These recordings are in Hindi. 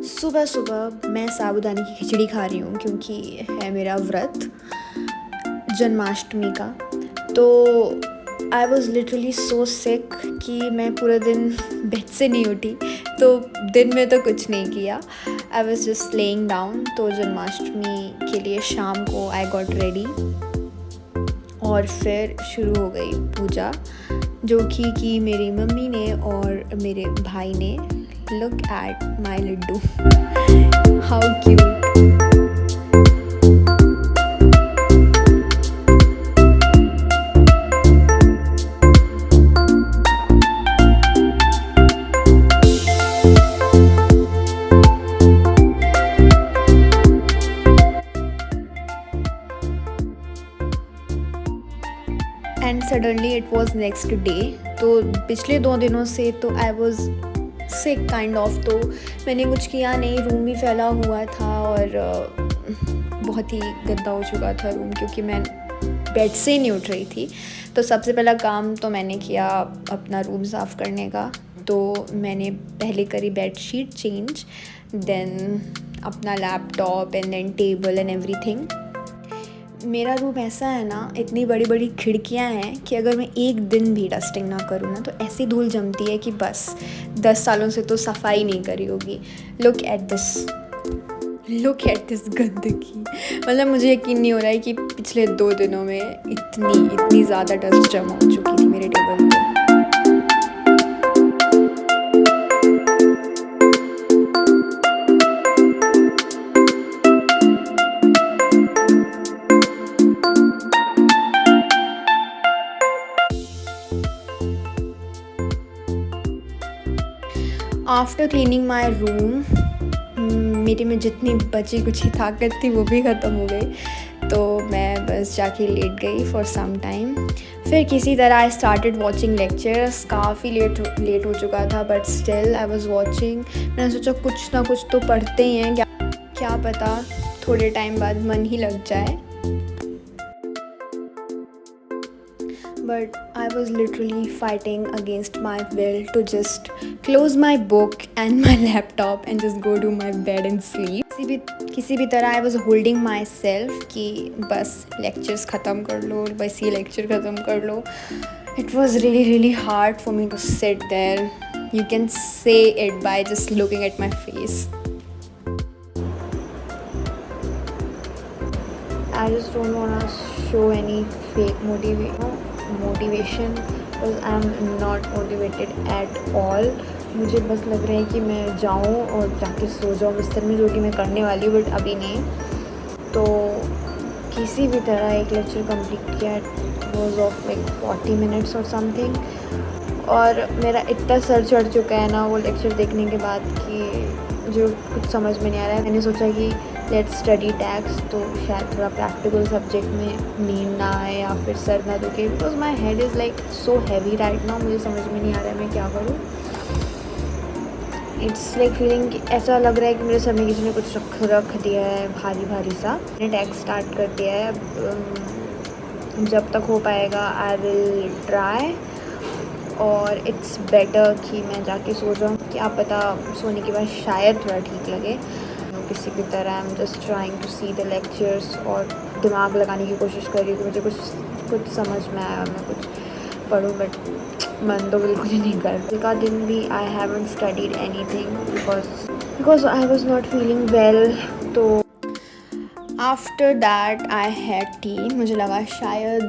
सुबह सुबह मैं साबूदाने की खिचड़ी खा रही हूँ क्योंकि है मेरा व्रत जन्माष्टमी का। तो आई वॉज़ लिटरली सो सिक कि मैं पूरे दिन बेड से नहीं उठी। तो दिन में तो कुछ नहीं किया, I was just laying down. तो जन्माष्टमी के लिए शाम को आई गॉट रेडी और फिर शुरू हो गई पूजा, जो कि मेरी मम्मी ने और मेरे भाई ने। Look at my Liddu. How cute. And suddenly it was next day. तो पिछले 2 दिनों से तो I was sick kind of. तो मैंने कुछ किया नहीं, रूम भी फैला हुआ था और बहुत ही गंदा हो चुका था रूम क्योंकि मैं बेड से नहीं उठ रही थी। तो सबसे पहला काम तो मैंने किया अपना रूम साफ़ करने का। तो मैंने पहले करी बेड शीट चेंज, देन अपना laptop and then table and everything. मेरा रूम ऐसा है ना, इतनी बड़ी बड़ी खिड़कियां हैं कि अगर मैं एक दिन भी डस्टिंग ना करूँ ना तो ऐसी धूल जमती है कि बस 10 सालों से तो सफाई नहीं करी होगी। लुक एट दिस गंदगी। मतलब मुझे यकीन नहीं हो रहा है कि पिछले 2 दिनों में इतनी ज़्यादा डस्ट जमा हो चुकी थी मेरे टेबल पे। आफ्टर क्लीनिंग माई रूम मेरे में जितनी बची कुछ ताकत थी वो भी ख़त्म हो गई। तो मैं बस जाके लेट गई फॉर सम टाइम। फिर किसी तरह आई स्टार्टेड वॉचिंग लेक्चर्स। काफ़ी लेट हो चुका था but still I was watching. मैंने सोचा कुछ ना कुछ तो पढ़ते ही हैं, क्या पता थोड़े टाइम बाद मन ही लग जाए। But I was literally fighting against my will to just close my book and my laptop and just go to my bed and sleep. किसी भी तरह I was holding myself कि बस lectures ख़त्म कर लो, बस ये lecture ख़त्म कर लो. It was really hard for me to sit there. You can say it by just looking at my face. I just don't want to show any fake motivation because I'm not motivated at all. मुझे बस लग रहा है कि मैं जाऊँ और जाके सो जाऊँ बिस्तर में, जो कि मैं करने वाली हूँ बट अभी नहीं। तो किसी भी तरह एक लेक्चर कंप्लीट किया। It was of like 40 minutes और समथिंग। और मेरा इतना सर चढ़ चुका है ना वो लेक्चर देखने के बाद कि जो कुछ समझ में नहीं आ रहा है। मैंने सोचा कि लेट्स स्टडी टैक्स, तो शायद थोड़ा प्रैक्टिकल सब्जेक्ट में नींद ना आए या फिर सर ना दुखे, because my head is like so heavy right now. मुझे समझ में नहीं आ रहा है मैं क्या करूँ। इट्स लाइक फीलिंग ऐसा लग रहा है कि मेरे सर में किसी ने कुछ रख दिया है भारी सा। मैंने टैक्स स्टार्ट कर दिया है। अब जब तक हो पाएगा आई विल ट्राई। और इट्स बेटर कि मैं जाके सो जाऊँ, क्या पता सोने के बाद शायद थोड़ा ठीक लगे। किसी भी तरह I am just trying to see the lectures और दिमाग लगाने की कोशिश कर रही हूँ कि मुझे कुछ समझ में आया और मैं कुछ पढ़ूँ, बट मन तो बिल्कुल ही नहीं कर। कल का दिन भी I haven't studied anything because I was not feeling well. तो after that I had tea. मुझे लगा शायद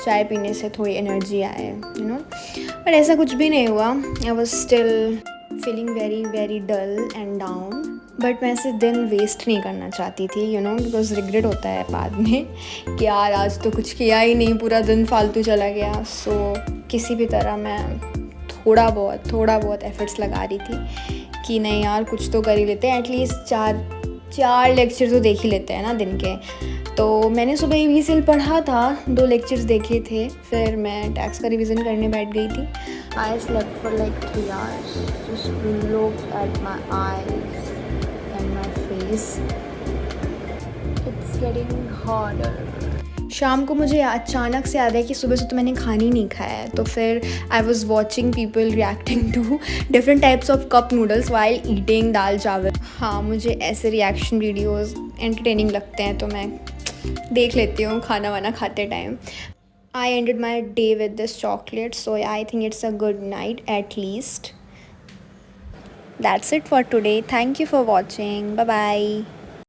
चाय पीने से थोड़ी एनर्जी आए, यू नो, बट ऐसा कुछ भी नहीं हुआ। I was still feeling very dull and down. But मैं ऐसे दिन वेस्ट नहीं करना चाहती थी, यू नो, बिकॉज रिग्रेट होता है बाद में कि यार आज तो कुछ किया ही नहीं, पूरा दिन फालतू चला गया। सो किसी भी तरह मैं थोड़ा बहुत एफर्ट्स लगा रही थी कि नहीं यार कुछ तो कर ही लेते हैं, एटलीस्ट चार लेक्चर तो देख ही लेते हैं ना दिन के। तो मैंने सुबह EVCL पढ़ा था, 2 लेक्चर्स देखे थे, फिर मैं टैक्स का रिवीजन करने बैठ गई थी। I slept for like 3 hours, just look at my eyes and my face. It's getting harder. शाम को मुझे अचानक से याद है कि सुबह से तो मैंने खाना ही नहीं खाया है, तो फिर I was watching people reacting to different types of cup noodles while eating dal chawal. हाँ, मुझे ऐसे रिएक्शन वीडियोस एंटरटेनिंग लगते हैं, तो मैं देख लेती हूँ खाना वाना खाते time. I ended my day with this chocolate, so I think it's a good night at least. That's it for today. Thank you for watching. Bye bye.